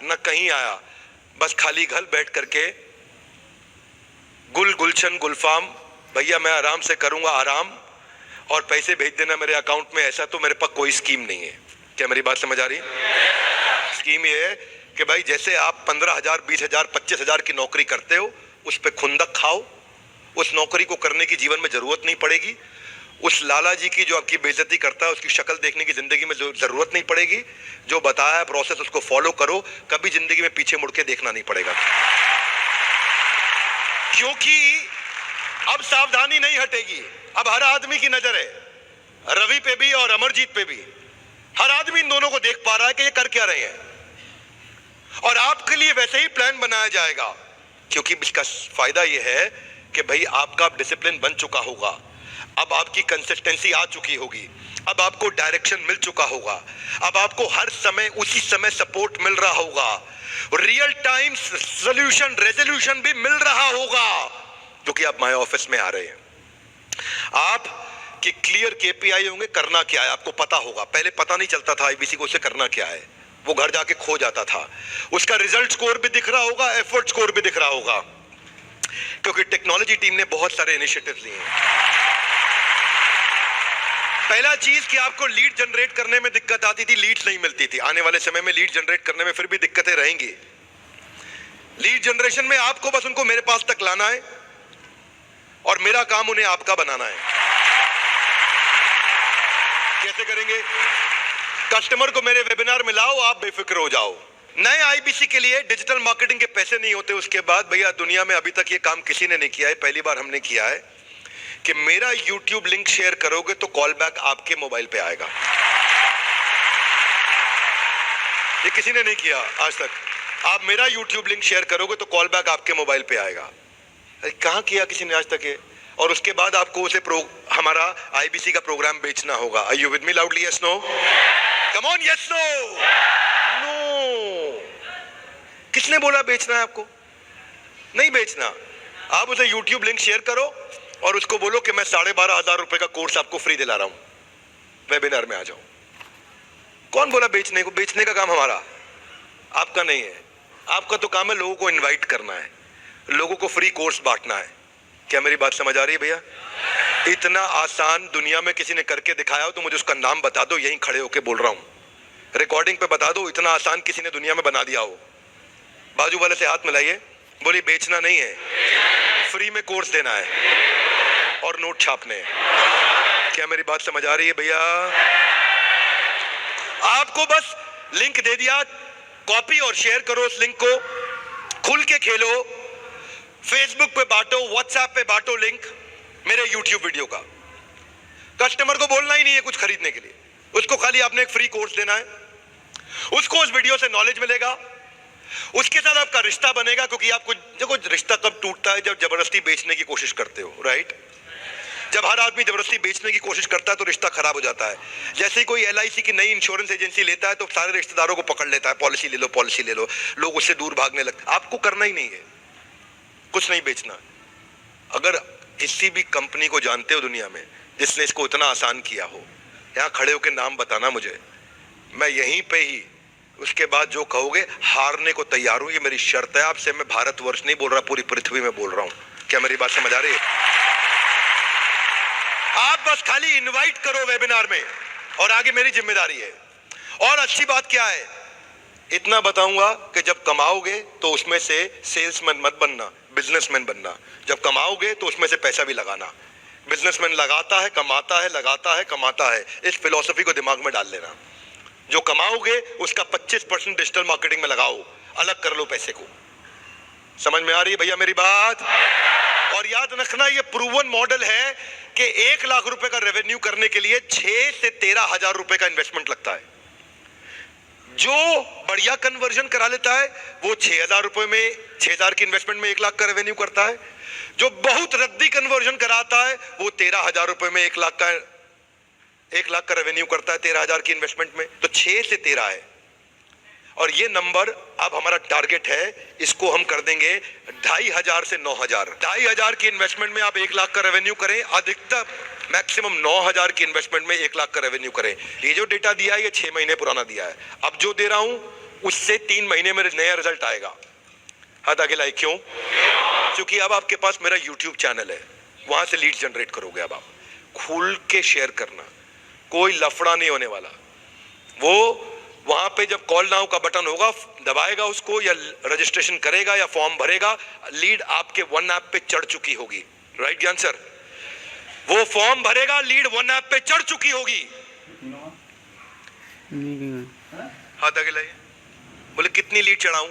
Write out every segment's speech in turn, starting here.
न कहीं आया, बस खाली घर बैठ करके गुलशन गुलफाम, भैया मैं आराम से करूंगा आराम और पैसे भेज देना मेरे अकाउंट में, ऐसा तो मेरे पास कोई स्कीम नहीं है। क्या मेरी बात समझ आ रही है? स्कीम ये है कि भाई जैसे आप 15,000, 20,000, 25,000 की नौकरी करते हो, उस पे खुंदक खाओ, उस नौकरी को करने की जीवन में जरूरत नहीं पड़ेगी। उस लाला जी की जो आपकी बेइज्जती करता है उसकी शक्ल देखने की जिंदगी में जरूरत नहीं पड़ेगी। जो बताया है प्रोसेस उसको फॉलो करो, कभी जिंदगी में पीछे मुड़ के देखना नहीं पड़ेगा। क्योंकि अब सावधानी नहीं हटेगी। अब हर आदमी की नजर है रवि पे भी और अमरजीत पे भी। हर आदमी इन दोनों को देख पा रहा है कि ये कर क्या रहे हैं, और आपके लिए वैसे ही प्लान बनाया जाएगा। क्योंकि इसका फायदा यह है कि भाई आपका डिसिप्लिन बन चुका होगा, अब आपकी कंसिस्टेंसी आ चुकी होगी, अब आपको डायरेक्शन मिल चुका होगा, अब आपको हर समय उसी समय सपोर्ट मिल रहा होगा, रियल टाइम सॉल्यूशन रेजोल्यूशन भी मिल रहा होगा, क्योंकि आप माय ऑफिस में आ रहे हैं। आप कि क्लियर केपीआई होंगे, करना क्या है आपको पता होगा। पहले पता नहीं चलता था आईबीसी को उसे करना क्या है, वो घर जाके खो जाता था। उसका रिजल्ट स्कोर भी दिख रहा होगा, एफर्ट स्कोर भी दिख रहा होगा, क्योंकि टेक्नोलॉजी टीम ने बहुत सारे इनिशिएटिव लिए हैं। पहला चीज कि आपको लीड जनरेट करने में दिक्कत आती थी, लीड्स नहीं मिलती थी। आने वाले समय में लीड जनरेट करने में फिर भी दिक्कतें रहेंगी। लीड जनरेशन में आपको बस उनको मेरे पास तक लाना है और मेरा काम उन्हें आपका बनाना है। कैसे करेंगे? कस्टमर को मेरे वेबिनार में लाओ, आप बेफिक्र हो जाओ। नए आईबीसी के लिए डिजिटल मार्केटिंग के पैसे नहीं होते। उसके बाद भैया दुनिया में अभी तक ये काम किसी ने नहीं किया है, पहली बार हमने किया है कि मेरा YouTube लिंक शेयर करोगे तो कॉल बैक आपके मोबाइल पे आएगा। ये किसी ने नहीं किया आज तक। आप मेरा YouTube लिंक शेयर करोगे तो कॉल बैक आपके मोबाइल पे आएगा। कहां किया किसी ने आज तक ये? और उसके बाद आपको उसे हमारा आईबीसी का प्रोग्राम बेचना होगा। Are you with me? Loudly yes no? Come on, yes no? No. किसने बोला बेचना है आपको? नहीं बेचना। आप उसे YouTube लिंक शेयर करो और उसको बोलो कि मैं 12,500 रुपए का कोर्स आपको फ्री दिला रहा हूं, वेबिनार में आ जाओ। कौन बोला बेचने को? बेचने का काम हमारा, आपका नहीं है। आपका तो काम है लोगों को इनवाइट करना है, लोगों को फ्री कोर्स बांटना है। क्या मेरी बात समझ आ रही है भैया? इतना आसान दुनिया में किसी ने करके दिखाया हो तो मुझे उसका नाम बता दो, यहीं खड़े होके बोल रहा हूं, रिकॉर्डिंग पे बता दो। इतना आसान किसी ने दुनिया में बना दिया हो? बाजू वाले से हाथ मिलाइए, बोलिए बेचना नहीं है, फ्री में कोर्स देना है और नोट छापने हैं। क्या मेरी बात समझ आ रही है भैया? आपको बस लिंक दे दिया, कॉपी और शेयर करो उस लिंक को, खुल के खेलो, फेसबुक पे बांटो, व्हाट्सएप पे बांटो लिंक मेरे YouTube वीडियो का। कस्टमर को बोलना ही नहीं है कुछ खरीदने के लिए, उसको खाली आपने एक फ्री कोर्स देना है, उसको उस वीडियो से नॉलेज मिलेगा, उसके साथ आपका रिश्ता बनेगा। क्योंकि आपको देखो रिश्ता कब टूटता है? जब जबरदस्ती बेचने की कोशिश करते हो, राइट? जब हर आदमी जबरदस्ती बेचने की कोशिश करता है तो रिश्ता खराब हो जाता है। जैसे ही कोई LIC की नई इंश्योरेंस एजेंसी लेता है तो सारे रिश्तेदारों को पकड़ लेता है, पॉलिसी ले लो, पॉलिसी ले लो, लोग उससे दूर भागने लगते। आपको करना ही नहीं है, कुछ नहीं बेचना। अगर किसी भी कंपनी को जानते हो दुनिया में जिसने इसको इतना आसान किया हो, यहां खड़े होकर नाम बताना मुझे, मैं यहीं पे ही उसके बाद जो कहोगे हारने को तैयार हूं। ये मेरी शर्त है आपसे। मैं भारतवर्ष नहीं बोल रहा, पूरी पृथ्वी में बोल रहा हूं। क्या मेरी बात समझ आ रही है? आप बस खाली इनवाइट करो वेबिनार में और आगे मेरी जिम्मेदारी है। और अच्छी बात क्या है, इतना बताऊंगा कि जब कमाओगे तो उसमें से सेल्समैन मत बनना, बिजनेसमैन बनना। जब कमाओगे तो उसमें से पैसा भी लगाना। बिजनेसमैन लगाता है, कमाता है, लगाता है, कमाता है। इस फिलॉसफी को दिमाग में डाल लेना। जो कमाओगे उसका 25% डिजिटल मार्केटिंग में लगाओ, अलग कर लो पैसे को। समझ में आ रही है भैया मेरी बात? और याद रखना ये प्रूवन मॉडल है कि 1 लाख रुपए का रेवेन्यू करने के लिए 6 से 13,000 रुपए का इन्वेस्टमेंट लगता है। जो बढ़िया कन्वर्जन करा लेता है वो 6,000 रुपए में, 6,000 की इन्वेस्टमेंट में 1 लाख का रेवेन्यू करता है। जो बहुत रद्दी कन्वर्जन कराता है वो 13,000 रुपए में 1 लाख का रेवेन्यू करता है 13,000 की इन्वेस्टमेंट में। तो 6 से 13 है। और ये नंबर अब हमारा टारगेट है, इसको हम कर देंगे 2,500 से 9,000। 2,500 की इन्वेस्टमेंट में आप 1 लाख का रेवेन्यू करें, अधिकतम मैक्सिमम 9,000 की इन्वेस्टमेंट में 1 लाख का रेवेन्यू करें। ये जो डेटा दिया है ये 6 महीने पुराना दिया है। अब जो दे रहा हूं उससे 3 महीने में नया रिजल्ट आएगा। हाथ आगे लाइए। क्यों? क्योंकि अब आपके पास मेरा YouTube चैनल है, वहां से लीड जनरेट करोगे। अब आप खुल के शेयर करना, कोई लफड़ा नहीं होने वाला। वो वहां पे जब कॉल नाउ का बटन होगा, दबाएगा उसको, या रजिस्ट्रेशन करेगा या फॉर्म भरेगा, लीड आपके वन ऐप पे चढ़ चुकी होगी। Right answer? वो फॉर्म भरेगा, लीड वन ऐप पे चढ़ चुकी होगी। हाथ आगे लाइए। बोले कितनी लीड चढ़ाऊं?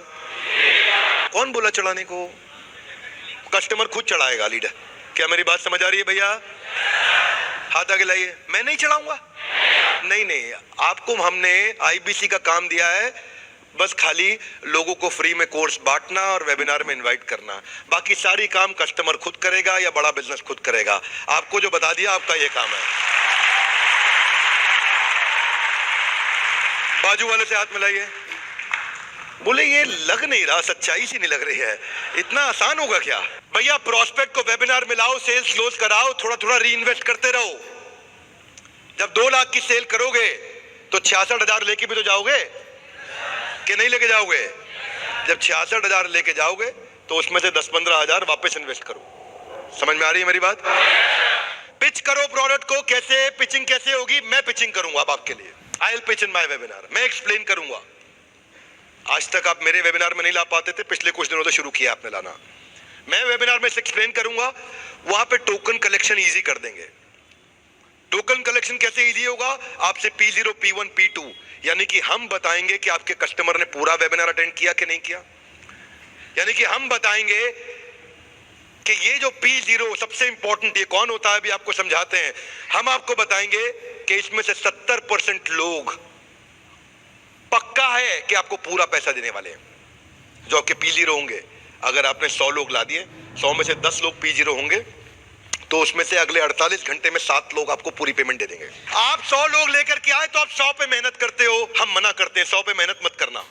कौन बोला चढ़ाने को? कस्टमर खुद चढ़ाएगा लीड। क्या मेरी बात समझ आ रही है भैया? हाथ आगे लाइए। मैं नहीं चढ़ाऊंगा। नहीं, आपको हमने आईबीसी का काम दिया है, बस खाली लोगों को फ्री में कोर्स बांटना और वेबिनार में इनवाइट करना। बाकी सारी काम कस्टमर खुद करेगा या बड़ा बिजनेस खुद करेगा। आपको जो बता दिया, आपका ये काम है। बाजू वाले से हाथ मिलाइए। बोले ये लग नहीं रहा, सच्चाई सी नहीं लग रही है, इतना आसान होगा क्या? भैया प्रोस्पेक्ट को वेबिनार में लाओ, सेल्स क्लोज कराओ, थोड़ा थोड़ा री इन्वेस्ट करते रहो। जब 2 लाख की सेल करोगे तो 66,000 लेके भी तो जाओगे कि नहीं लेके जाओगे? जब 66,000 लेके जाओगे तो उसमें से 10-15 हजार वापस इन्वेस्ट करो। समझ में आ रही है मेरी बात? पिच करो प्रोडक्ट को। कैसे पिचिंग कैसे होगी? मैं पिचिंग करूंगा अब आपके लिए। I will pitch in my webinar. मैं एक्सप्लेन करूंगा। आज तक आप मेरे वेबिनार में नहीं ला पाते थे, पिछले कुछ दिनों से शुरू किया आपने लाना। मैं वेबिनार में एक्सप्लेन करूंगा। वहां पे टोकन कलेक्शन इजी कर देंगे। टोकन कलेक्शन कैसे इजी होगा? आपसे P0, P1, P2 यानी कि हम बताएंगे कि आपके कस्टमर ने पूरा वेबिनार अटेंड किया कि नहीं किया। यानी कि हम बताएंगे कि ये जो P0 सबसे इंपॉर्टेंट, ये कौन होता है अभी आपको समझाते हैं। हम आपको बताएंगे कि इसमें से 70% लोग पक्का है कि आपको पूरा पैसा देने वाले हैं, जो आपके P0 होंगे। अगर आपने 100 लोग ला दिए, 100 में से 10 लोग P0 होंगे, तो उसमें से अगले 48 घंटे में 7 लोग आपको पूरी पेमेंट दे देंगे। आप 100 लोग लेकर के आए तो आप 100 पे मेहनत करते हो, हम मना करते हैं 100 पे मेहनत मत करना।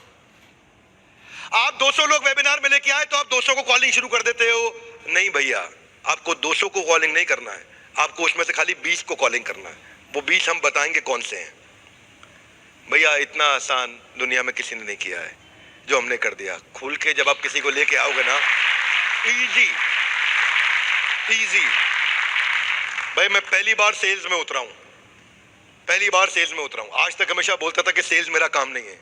आप 200 लोग वेबिनार में लेके आए तो आप 200 को कॉलिंग शुरू कर देते हो। नहीं भैया, आपको 200 को कॉलिंग नहीं करना है, आपको उसमें से खाली 20 को कॉलिंग करना है। वो 20 हम बताएंगे कौन से हैं। भैया इतना आसान दुनिया में किसी ने नहीं किया है जो हमने कर दिया। खुल के जब आप किसी को लेके आओगे ना, इजी। भाई मैं पहली बार सेल्स में उतरा हूं, आज तक हमेशा बोलता था कि सेल्स मेरा काम नहीं है।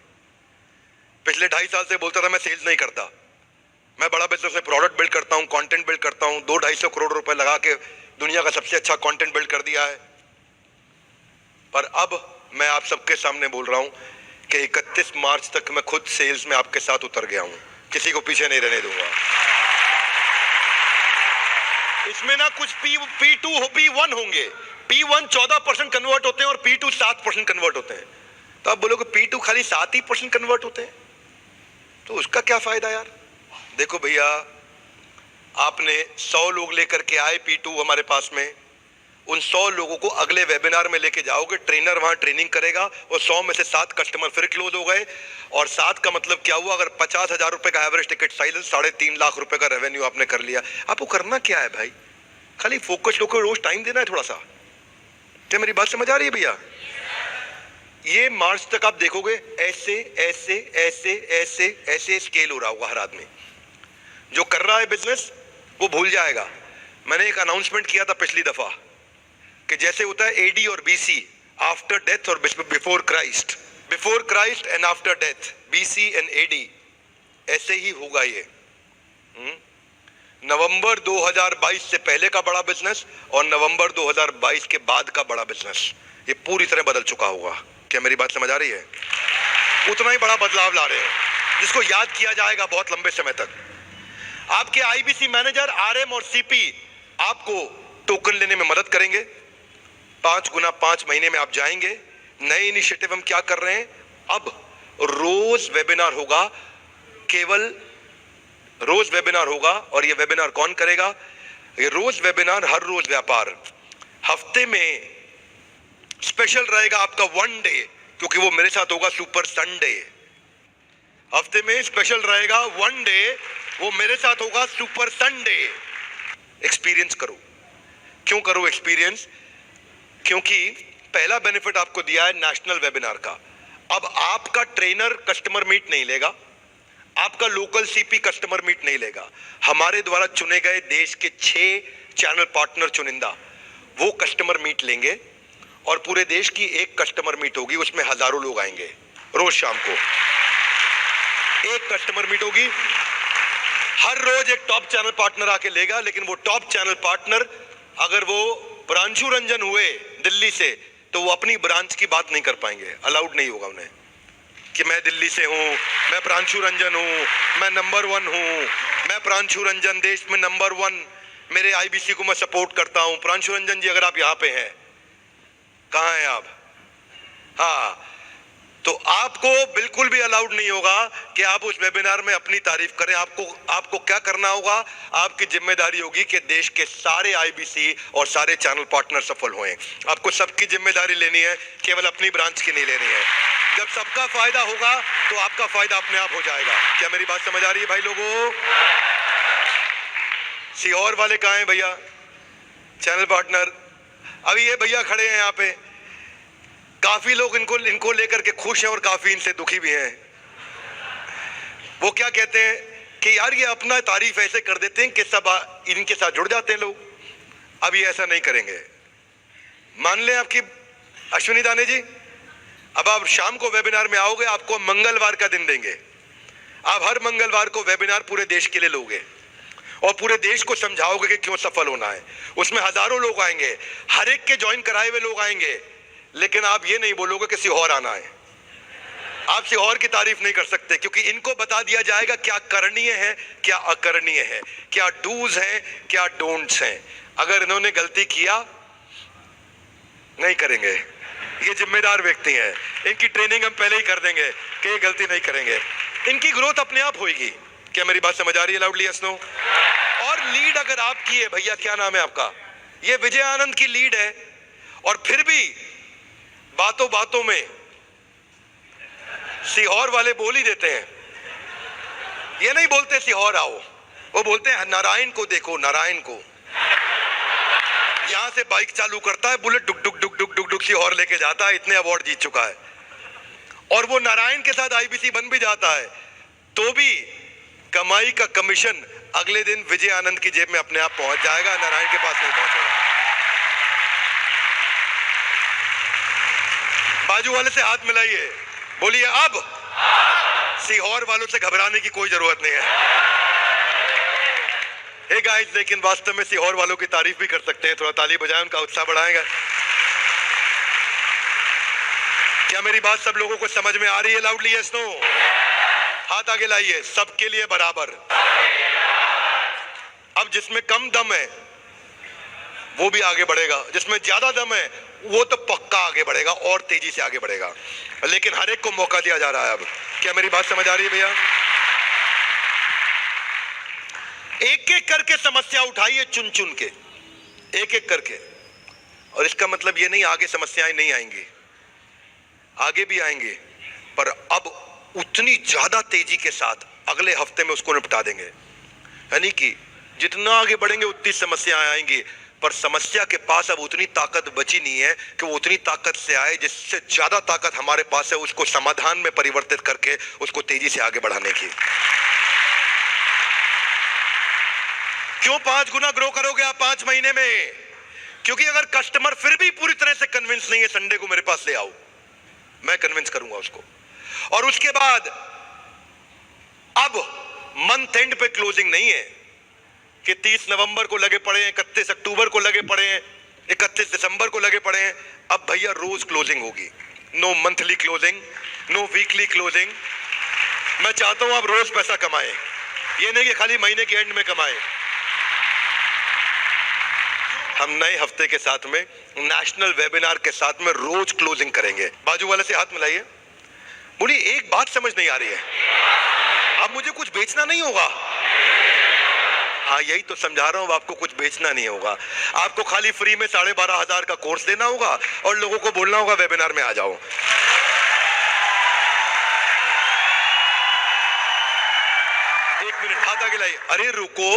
पिछले 2.5 साल से बोलता था मैं सेल्स नहीं करता, मैं बड़ा बिजनेस में प्रोडक्ट बिल्ड करता हूं, कंटेंट बिल्ड करता हूं। 200-250 करोड़ रुपए लगा के दुनिया का सबसे अच्छा कंटेंट बिल्ड कर दिया है। पर अब मैं आप सबके सामने बोल रहा हूं कि 31 मार्च तक मैं खुद सेल्स में आपके साथ उतर गया हूं, किसी को पीछे नहीं रहने दूंगा। इसमें ना कुछ P2 P1 होंगे। P1 14% कन्वर्ट होते हैं और P2 7% कन्वर्ट होते हैं। तो आप बोलोगे P2 खाली 7% कन्वर्ट होते हैं, तो उसका क्या फायदा यार? देखो भैया, आपने 100 लोग लेकर के आए P2 हमारे पास में, उन 100 लोगों को अगले वेबिनार में लेके जाओगे, ट्रेनर वहां ट्रेनिंग करेगा और 100 में से 7 कस्टमर फिर क्लोज हो गए। और 7 का मतलब क्या हुआ? अगर 50,000 रुपए का एवरेज टिकट साइज, 3.5 लाख रुपए का रेवेन्यू आपने कर लिया। आपको करना क्या है भाई? खाली फोकस लोगों को रोज टाइम देना है थोड़ा सा। क्या मेरी बात समझ आ रही है भैया? ये मार्च तक आप देखोगे ऐसे ऐसे ऐसे ऐसे ऐसे स्केल हो रहा होगा। हर आदमी जो कर रहा है बिजनेस वो भूल जाएगा। मैंने एक अनाउंसमेंट किया था पिछली दफा कि जैसे होता है AD और BC, आफ्टर डेथ और before Christ and after death, BC and AD, ऐसे ही होगा ये। नवंबर 2022 से पहले का बड़ा बिजनेस और नवंबर 2022 के बाद का बड़ा बिजनेस, ये पूरी तरह बदल चुका होगा। क्या मेरी बात समझ आ रही है? उतना ही बड़ा बदलाव ला रहे हैं जिसको याद किया जाएगा बहुत लंबे समय तक। आपके IBC मैनेजर, RM और CP आपको टोकन लेने में मदद करेंगे। 5 गुना 5 महीने में आप जाएंगे। नए इनिशिएटिव हम क्या कर रहे हैं? अब रोज वेबिनार होगा, केवल रोज वेबिनार होगा। और ये वेबिनार कौन करेगा? ये रोज वेबिनार, हर रोज व्यापार। हफ्ते में स्पेशल रहेगा आपका 1 डे, क्योंकि वो मेरे साथ होगा सुपर संडे। हफ्ते में स्पेशल रहेगा 1 डे, वो मेरे साथ होगा सुपर संडे। एक्सपीरियंस करो। क्यों करो एक्सपीरियंस? क्योंकि पहला बेनिफिट आपको दिया है नेशनल वेबिनार का। अब आपका ट्रेनर कस्टमर मीट नहीं लेगा, आपका लोकल सीपी कस्टमर मीट नहीं लेगा, हमारे द्वारा चुने गए देश के 6 चैनल पार्टनर चुनिंदा वो कस्टमर मीट लेंगे और पूरे देश की एक कस्टमर मीट होगी, उसमें हजारों लोग आएंगे। रोज शाम को एक कस्टमर मीट होगी, हर रोज एक टॉप चैनल पार्टनर आके लेगा, लेकिन वो टॉप चैनल पार्टनर अगर वो प्रांशु रंजन हुए दिल्ली से तो वो अपनी ब्रांच की बात नहीं कर पाएंगे, अलाउड नहीं होगा उन्हें कि मैं दिल्ली से हूं, मैं प्रांशु रंजन हूं, मैं नंबर 1 हूं, मैं प्रांशु रंजन देश में नंबर 1, मेरे आईबीसी को मैं सपोर्ट करता हूं। प्रांशु रंजन जी अगर आप यहां पे हैं, कहां हैं आप? हाँ, तो आपको बिल्कुल भी अलाउड नहीं होगा कि आप उस वेबिनार में अपनी तारीफ करें। आपको क्या करना होगा, आपकी जिम्मेदारी होगी कि देश के सारे आईबीसी और सारे चैनल पार्टनर सफल हों। आपको सबकी जिम्मेदारी लेनी है, केवल अपनी ब्रांच की नहीं लेनी है। जब सबका फायदा होगा तो आपका फायदा अपने आप हो जाएगा। क्या मेरी बात समझ आ रही है भाई लोगों? सीहोर वाले कहां हैं भैया, चैनल पार्टनर? अभी ये भैया खड़े हैं यहाँ पे, काफी लोग इनको लेकर के खुश हैं और काफी इनसे दुखी भी हैं। वो क्या कहते हैं कि यार ये अपना तारीफ ऐसे कर देते हैं कि सब इनके साथ जुड़ जाते हैं लोग। अब ये ऐसा नहीं करेंगे, मान लें आपकी अश्विनी दाने जी, अब आप शाम को वेबिनार में आओगे, आपको मंगलवार का दिन देंगे। आप हर मंगलवार को वेबिनार पूरे देश के लिए लोगे और पूरे देश को समझाओगे कि क्यों सफल होना है। उसमें हजारों लोग आएंगे, हर एक के ज्वाइन कराए हुए लोग आएंगे, लेकिन आप ये नहीं बोलोगे कि सीहोर आना है। आप सीहोर की तारीफ नहीं कर सकते, क्योंकि इनको बता दिया जाएगा क्या करणीय है, क्या अकरणीय है, क्या डूज हैं, क्या डोंट्स हैं। अगर इन्होंने गलती किया, नहीं करेंगे, ये जिम्मेदार व्यक्ति हैं, इनकी ट्रेनिंग हम पहले ही कर देंगे कि ये गलती नहीं करेंगे। इनकी ग्रोथ अपने आप होगी। क्या मेरी बात समझ आ रही है? Loudly yes no? और लीड अगर आपकी है भैया, क्या नाम है आपका? ये विजय आनंद की लीड है, और फिर भी बातों बातों में सीहोर वाले बोल ही देते हैं। ये नहीं बोलते सीहोर आओ, वो बोलते हैं नारायण को देखो, नारायण को। यहां से बाइक चालू करता है, बुलेट डुक डुक डुक डुक डुक डुक सीहोर लेके जाता है, इतने अवार्ड जीत चुका है। और वो नारायण के साथ आईबीसी बन भी जाता है, तो भी कमाई का कमीशन अगले दिन विजय आनंद की जेब में अपने आप पहुंच जाएगा, नारायण के पास नहीं पहुंचेगा। बाजू वाले से हाथ मिलाइए, बोलिए अब सीहोर वालों से घबराने की कोई जरूरत नहीं है। हे गाइस, लेकिन वास्तव में सीहोर वालों की तारीफ भी कर सकते हैं, थोड़ा ताली बजाएं, उनका उत्साह बढ़ाएगा। क्या मेरी बात सब लोगों को समझ में आ रही है? Loudly yes no? हाथ आगे लाइए, सबके लिए बराबर। अब जिसमें कम दम है वो भी आगे बढ़ेगा, जिसमें ज्यादा दम है वो तो पक्का आगे बढ़ेगा और तेजी से आगे बढ़ेगा, लेकिन हर एक को मौका दिया जा रहा है। अब क्या मेरी बात समझ आ रही है भैया? एक एक करके समस्या उठाइए, चुन चुन के, एक एक करके। और इसका मतलब ये नहीं आगे समस्याएं नहीं आएंगी, आगे भी आएंगे, पर अब उतनी ज्यादा तेजी के साथ अगले हफ्ते में उसको निपटा देंगे। यानी कि जितना आगे बढ़ेंगे उतनी समस्याएं आएंगी, पर समस्या के पास अब उतनी ताकत बची नहीं है कि वो उतनी ताकत से आए जिससे ज्यादा ताकत हमारे पास है, उसको समाधान में परिवर्तित करके उसको तेजी से आगे बढ़ाने की। क्यों 5 गुना ग्रो करोगे आप 5 महीने में? क्योंकि अगर कस्टमर फिर भी पूरी तरह से कन्विंस नहीं है, संडे को मेरे पास ले आओ, मैं कन्विंस करूंगा उसको। और उसके बाद अब मंथ एंड पे क्लोजिंग नहीं है कि 30 नवंबर को लगे पड़े हैं, 31 अक्टूबर को लगे पड़े हैं, 31 दिसंबर को लगे पड़े हैं। अब भैया रोज क्लोजिंग होगी, no monthly closing, no weekly closing. मैं चाहता हूं आप रोज पैसा कमाएं, ये नहीं कि खाली महीने के एंड में कमाएं। हम नए हफ्ते के साथ में, नेशनल वेबिनार के साथ में रोज क्लोजिंग करेंगे। बाजू वाले से हाथ मिलाइए, बोलिए एक बात समझ नहीं आ रही है, अब मुझे कुछ बेचना नहीं होगा। हाँ, यही तो समझा रहा हूं, आपको कुछ बेचना नहीं होगा, आपको खाली फ्री में 12,500 का कोर्स देना होगा और लोगों को बोलना होगा वेबिनार में आ जाओ। एक मिनट, हाथ आगे लाइए। अरे रुको,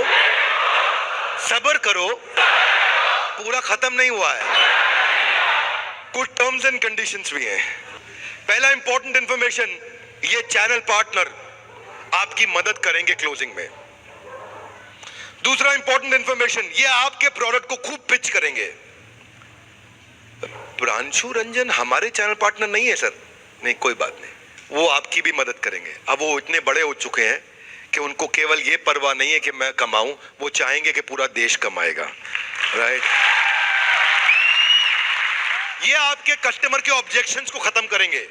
सब्र करो, पूरा खत्म नहीं हुआ है, कुछ टर्म्स एंड कंडीशंस भी हैं। पहला इंपॉर्टेंट इंफॉर्मेशन, ये चैनल पार्टनर आपकी मदद करेंगे क्लोजिंग में। दूसरा इंपॉर्टेंट इंफॉर्मेशन, ये आपके प्रोडक्ट को खूब पिच करेंगे। प्रांशु रंजन हमारे चैनल पार्टनर नहीं है सर। नहीं, कोई बात नहीं, वो आपकी भी मदद करेंगे। अब वो इतने बड़े हो चुके हैं कि उनको केवल ये परवाह नहीं है कि मैं कमाऊं, वो चाहेंगे कि पूरा देश कमाएगा, राइट। ये आपके कस्टमर के ऑब्जेक्शंस को खत्म करेंगे।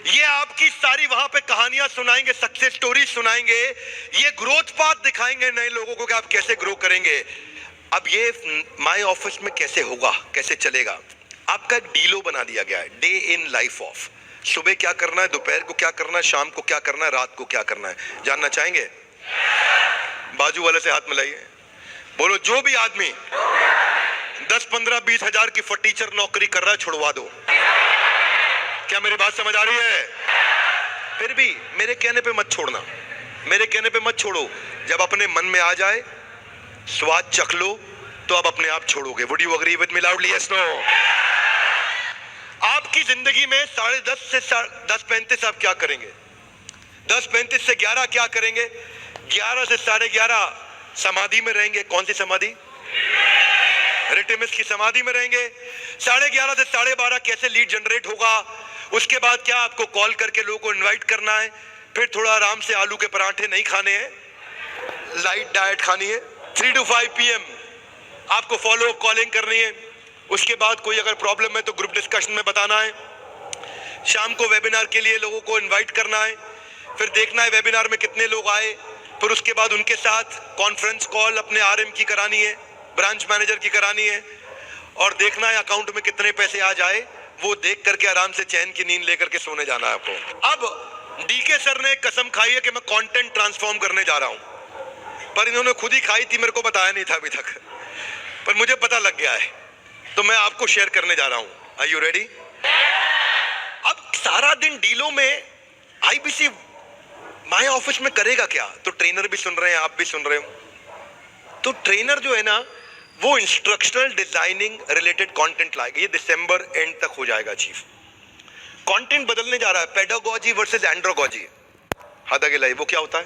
ये आपकी सारी वहां पे कहानियां सुनाएंगे, सक्सेस स्टोरी सुनाएंगे, ये ग्रोथ पाथ दिखाएंगे नए लोगों को कि आप कैसे ग्रो करेंगे। अब ये माय ऑफिस में कैसे होगा, कैसे चलेगा, आपका एक डीलो बना दिया गया है, डे इन लाइफ ऑफ। सुबह क्या करना है, दोपहर को क्या करना है, शाम को क्या करना है, रात को क्या करना है, जानना चाहेंगे? बाजू वाले से हाथ मिलाइए, बोलो जो भी आदमी 10, 15, 20 हजार की फटीचर नौकरी कर रहा है, छुड़वा दो। क्या मेरी बात समझ आ रही है? फिर भी मेरे कहने पे मत छोड़ना, मेरे कहने पे मत छोड़ो। जब अपने मन में आ जाए, स्वाद चख लो, तो अब अपने आप छोड़ोगे। Would you agree with me loudly? Yes, no? आपकी जिंदगी में 10:30 से 10:35 आप क्या करेंगे? 10:35 से 11 क्या करेंगे? 11 से 11:30 समाधि में रहेंगे। कौन सी समाधि? रिटिमिस की समाधि में रहेंगे। 11:30 से 12:30 कैसे लीड जनरेट होगा? उसके बाद क्या आपको कॉल करके लोगों को इनवाइट करना है, फिर थोड़ा आराम से आलू के पराठे नहीं खाने हैं, लाइट डाइट खानी है। 3 to 5 PM आपको फॉलो कॉलिंग करनी है। उसके बाद कोई अगर प्रॉब्लम है तो ग्रुप डिस्कशन में बताना है। शाम को वेबिनार के लिए लोगों को इनवाइट करना है, फिर देखना है वेबिनार में कितने लोग आए, फिर उसके बाद उनके साथ कॉन्फ्रेंस कॉल अपने RM की करानी है, ब्रांच मैनेजर की करानी है, और देखना है अकाउंट में कितने पैसे आ जाए। वो देख करके आराम से चैन की नींद लेकर के सोने जाना है आपको। अब DK सर ने कसम खाई है कि मैं कंटेंट ट्रांसफॉर्म करने जा रहा हूं, पर इन्होंने खुद ही खाई थी, मेरे को बताया नहीं था अभी तक, पर मुझे पता लग गया है, तो मैं आपको शेयर करने जा रहा हूं। Are you ready? अब सारा दिन डीलों में IBC माय ऑफिस में करेगा क्या? तो ट्रेनर भी सुन रहे हैं, आप भी सुन रहे हो। तो ट्रेनर जो है ना, वो इंस्ट्रक्शनल डिजाइनिंग रिलेटेड कंटेंट लाएगा। ये दिसंबर एंड तक हो जाएगा अचीव। कंटेंट बदलने जा रहा है, पेडागोजी वर्सेस एंड्रोगोजी। हाथ आगे लाइए, वो क्या होता है?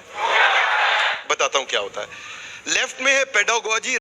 बताता हूं क्या होता है। लेफ्ट में है पेडागोजी,